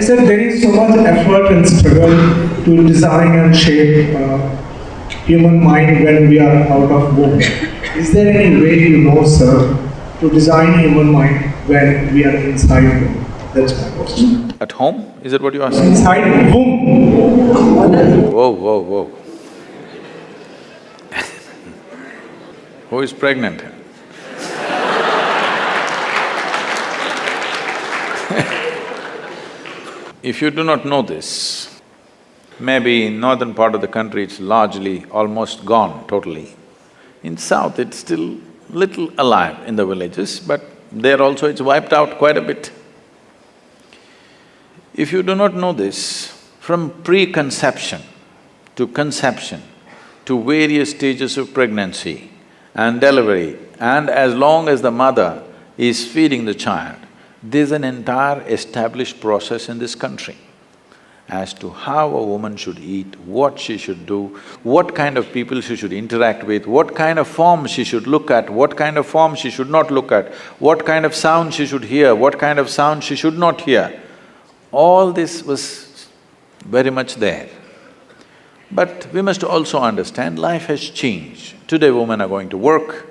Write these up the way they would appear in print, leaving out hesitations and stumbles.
said there is so much effort and struggle to design and shape human mind when we are out of womb. Is there any way you know, sir, to design human mind when we are inside womb? That's my question. At home? Is that what you asked? Inside womb. Whoa, whoa, whoa. Who is pregnant? If you do not know this, maybe in northern part of the country it's largely almost gone totally. In south it's still little alive in the villages, but there also it's wiped out quite a bit. If you do not know this, from preconception to conception to various stages of pregnancy and delivery, and as long as the mother is feeding the child, there's an entire established process in this country as to how a woman should eat, what she should do, what kind of people she should interact with, what kind of form she should look at, what kind of form she should not look at, what kind of sound she should hear, what kind of sound she should not hear. All this was very much there. But we must also understand life has changed. Today women are going to work,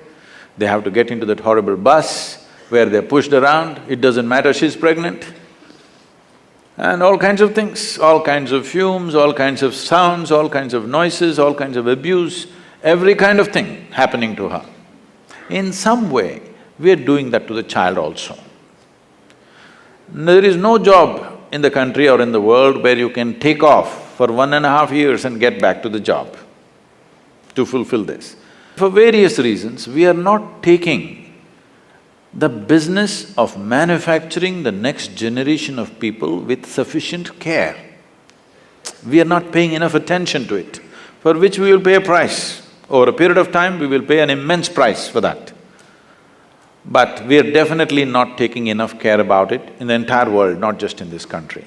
they have to get into that horrible bus where they're pushed around, it doesn't matter she's pregnant. And all kinds of things, all kinds of fumes, all kinds of sounds, all kinds of noises, all kinds of abuse, every kind of thing happening to her. In some way, we're doing that to the child also. There is no job in the country or in the world where you can take off for 1.5 years and get back to the job to fulfill this. For various reasons, we are not taking the business of manufacturing the next generation of people with sufficient care. We are not paying enough attention to it, for which we will pay a price. Over a period of time, we will pay an immense price for that. But we are definitely not taking enough care about it in the entire world, not just in this country.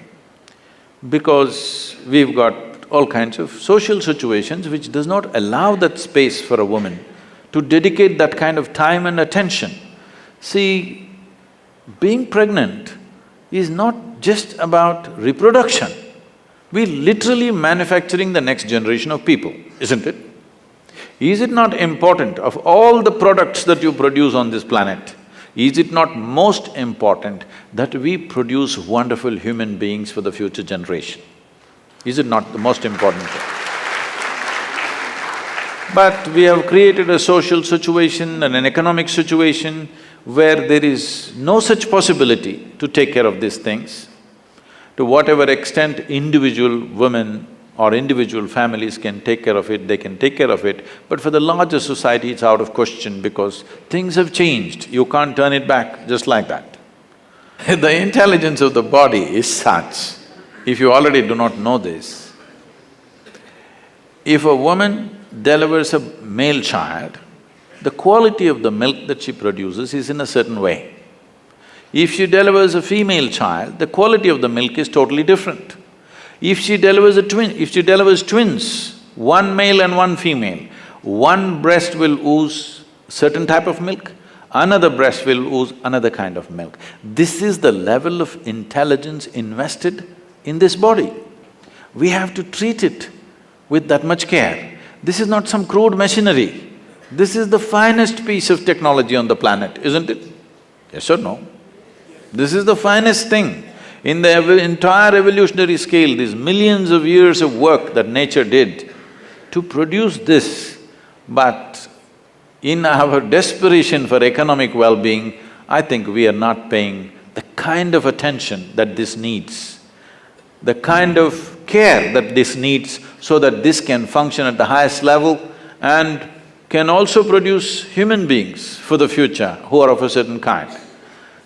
Because we've got all kinds of social situations which does not allow that space for a woman to dedicate that kind of time and attention. See, being pregnant is not just about reproduction. We're literally manufacturing the next generation of people, isn't it? Is it not important, of all the products that you produce on this planet, is it not most important that we produce wonderful human beings for the future generation? Is it not the most important thing? But we have created a social situation and an economic situation where there is no such possibility to take care of these things. To whatever extent individual women or individual families can take care of it, they can take care of it, but for the larger society it's out of question because things have changed, you can't turn it back just like that. The intelligence of the body is such, if you already do not know this, if a woman delivers a male child, the quality of the milk that she produces is in a certain way. If she delivers a female child, the quality of the milk is totally different. If she delivers twins, one male and one female, one breast will ooze certain type of milk, another breast will ooze another kind of milk. This is the level of intelligence invested in this body. We have to treat it with that much care. This is not some crude machinery. This is the finest piece of technology on the planet, isn't it? Yes or no? This is the finest thing. In the entire evolutionary scale, these millions of years of work that nature did to produce this, but in our desperation for economic well-being, I think we are not paying the kind of attention that this needs, the kind of care that this needs so that this can function at the highest level and can also produce human beings for the future who are of a certain kind.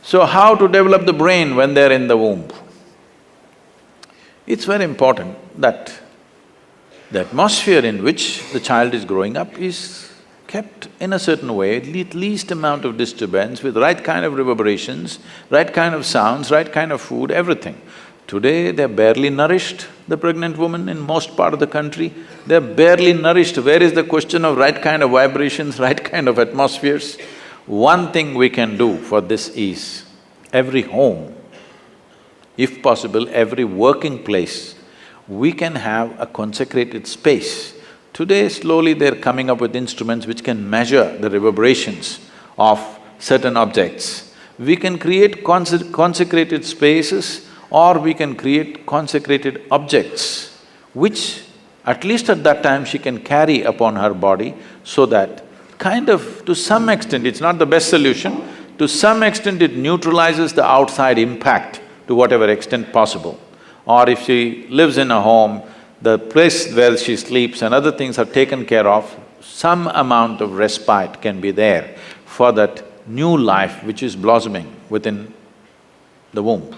So how to develop the brain when they're in the womb? It's very important that the atmosphere in which the child is growing up is kept in a certain way, at least amount of disturbance, with right kind of reverberations, right kind of sounds, right kind of food, everything. Today, they're barely nourished, the pregnant woman in most part of the country, they're barely nourished. Where is the question of right kind of vibrations, right kind of atmospheres? One thing we can do for this is, every home if possible, every working place, we can have a consecrated space. Today, slowly they're coming up with instruments which can measure the reverberations of certain objects. We can create consecrated spaces, or we can create consecrated objects, which at least at that time she can carry upon her body, so that kind of, to some extent, it's not the best solution, to some extent it neutralizes the outside impact to whatever extent possible. Or if she lives in a home, the place where she sleeps and other things are taken care of, some amount of respite can be there for that new life which is blossoming within the womb.